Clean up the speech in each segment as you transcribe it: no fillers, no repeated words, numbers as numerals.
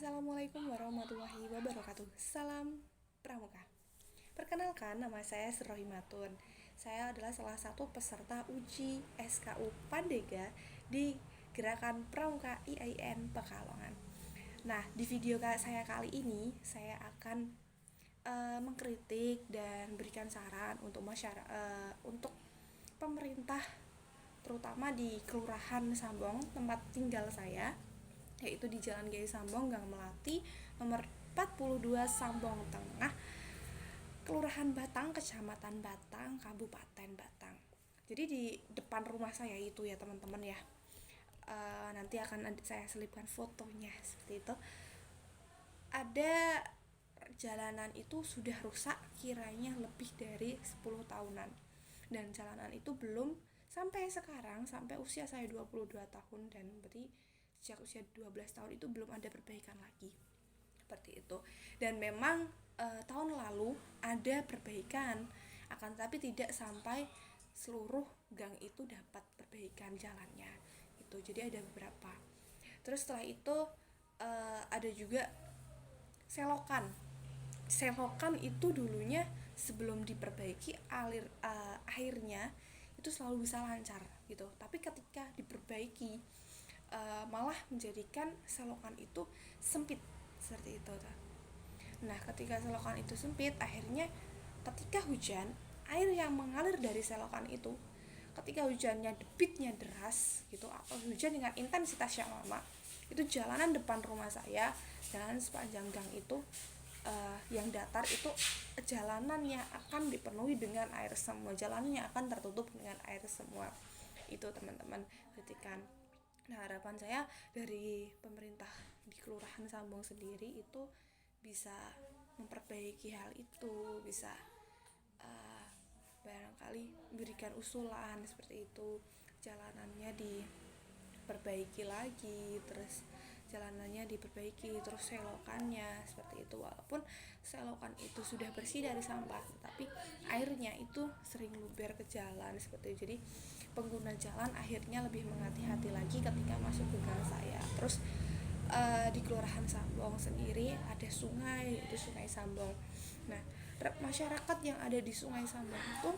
Assalamualaikum warahmatullahi wabarakatuh. Salam Pramuka. Perkenalkan, nama saya Surohimatun. Saya adalah salah satu peserta uji SKU Pandega di Gerakan Pramuka IAIN Pekalongan. Nah, di video saya kali ini saya akan mengkritik dan berikan saran untuk untuk pemerintah, terutama di Kelurahan Sambong, tempat tinggal saya, yaitu di Jalan Kiai Sambong, Gang Melati, nomor 42 Sambong Tengah, Kelurahan Batang, Kecamatan Batang, Kabupaten Batang. Jadi di depan rumah saya itu ya teman-teman ya. Nanti akan saya selipkan fotonya seperti itu. Ada jalanan itu sudah rusak kiranya lebih dari 10 tahunan. Dan jalanan itu belum sampai sekarang, sampai usia saya 22 tahun, dan berarti sejak usia 12 tahun itu belum ada perbaikan lagi. Seperti itu. Dan memang tahun lalu ada perbaikan, akan tetapi tidak sampai seluruh gang itu dapat perbaikan jalannya. Itu. Jadi ada beberapa. Terus setelah itu ada juga selokan. Selokan itu dulunya sebelum diperbaiki airnya itu selalu bisa lancar gitu. Tapi ketika diperbaiki malah menjadikan selokan itu sempit seperti itu. Nah, ketika selokan itu sempit, akhirnya ketika hujan, air yang mengalir dari selokan itu, ketika hujannya debitnya deras gitu, atau hujan dengan intensitas yang lama, itu jalanan depan rumah saya, jalan sepanjang gang itu yang datar itu jalanannya akan dipenuhi dengan air semua, jalannya akan tertutup dengan air semua. Itu teman-teman kritikan. Nah, harapan saya dari pemerintah di Kelurahan Sambong sendiri itu bisa memperbaiki hal itu, bisa barangkali berikan usulan seperti itu, jalanannya diperbaiki lagi, terus jalanannya diperbaiki, terus selokannya seperti itu. Walaupun selokan itu sudah bersih dari sampah, tapi airnya itu sering luber ke jalan seperti itu. Jadi pengguna jalan akhirnya lebih menghati-hati lagi ketika masuk ke gang saya. Terus di Kelurahan Sambong sendiri ada sungai, itu Sungai Sambong. Nah, masyarakat yang ada di Sungai Sambong itu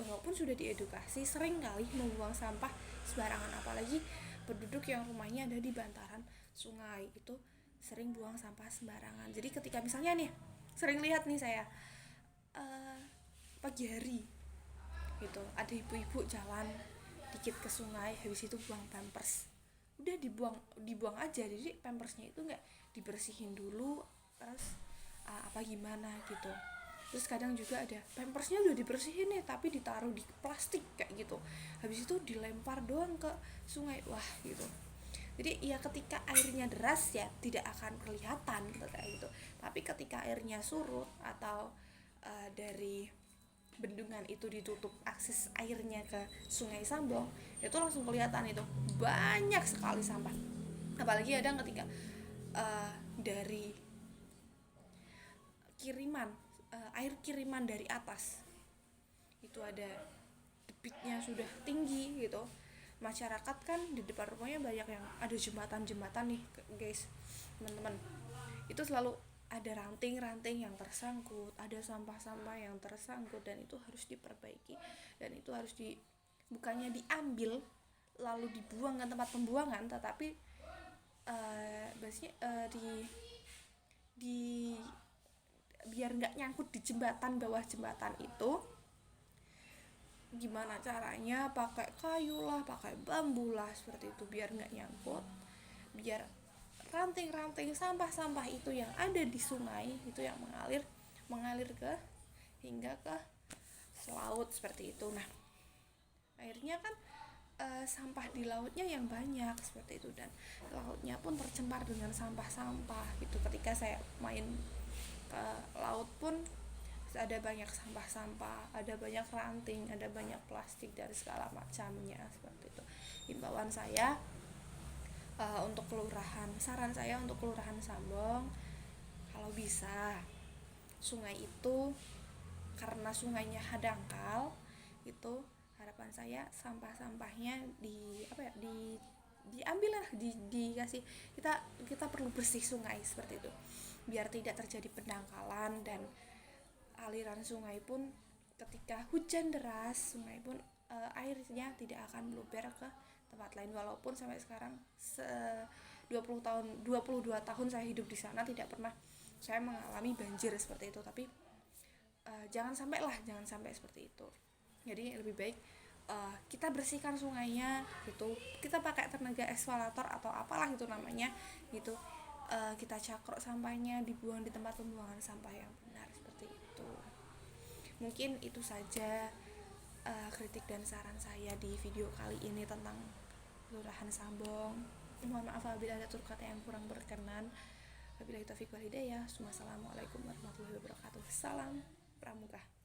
walaupun sudah diedukasi, sering kali membuang sampah sembarangan, apalagi penduduk yang rumahnya ada di bantaran sungai itu sering buang sampah sembarangan. Jadi ketika misalnya nih, sering lihat nih saya pagi hari gitu, ada ibu-ibu jalan dikit ke sungai, habis itu buang pampers, udah dibuang aja. Jadi pampersnya itu nggak dibersihin dulu, terus apa gimana gitu. Terus kadang juga ada pampersnya udah dibersihin nih, tapi ditaruh di plastik kayak gitu, habis itu dilempar doang ke sungai. Wah gitu. Jadi ya ketika airnya deras ya tidak akan kelihatan gitu, kayak gitu. Tapi ketika airnya surut atau dari bendungan itu ditutup akses airnya ke Sungai Sambong, itu langsung kelihatan itu banyak sekali sampah. Apalagi kadang ketika dari kiriman air kiriman dari atas itu ada debitnya sudah tinggi gitu. Masyarakat kan di depan rumahnya banyak yang ada jembatan nih guys, teman-teman, itu selalu ada ranting-ranting yang tersangkut, ada sampah-sampah yang tersangkut, dan itu harus diperbaiki, dan itu harus bukannya diambil lalu dibuang ke tempat pembuangan, tetapi di biar nggak nyangkut di jembatan, bawah jembatan itu gimana caranya, pakai kayu lah, pakai bambu lah, seperti itu, biar nggak nyangkut, biar ranting-ranting sampah-sampah itu yang ada di sungai itu yang mengalir ke hingga ke laut seperti itu. Nah, akhirnya kan sampah di lautnya yang banyak seperti itu, dan lautnya pun tercemar dengan sampah-sampah gitu. Ketika saya main ke laut pun ada banyak sampah-sampah, ada banyak ranting, ada banyak plastik dari segala macamnya seperti itu. Himbauan saya untuk kelurahan, saran saya untuk Kelurahan Sambong, kalau bisa sungai itu, karena sungainya dangkal itu, harapan saya sampah-sampahnya diambil lah, dikasih, kita perlu bersih sungai seperti itu biar tidak terjadi pendangkalan. Dan aliran sungai pun ketika hujan deras, sungai pun airnya tidak akan meluber ke tempat lain. Walaupun sampai sekarang 22 tahun saya hidup di sana, tidak pernah saya mengalami banjir seperti itu. Tapi jangan sampai seperti itu. Jadi lebih baik kita bersihkan sungainya gitu, kita pakai tenaga ekskavator atau apalah itu namanya gitu. Kita cakrok sampahnya, dibuang di tempat pembuangan sampah yang benar seperti itu. Mungkin itu saja kritik dan saran saya di video kali ini tentang Kelurahan Sambong. Mohon maaf apabila ada tutur kata yang kurang berkenan. Wabillahi taufiq wal hidayah. Wassalamualaikum warahmatullahi wabarakatuh. Salam Pramuka.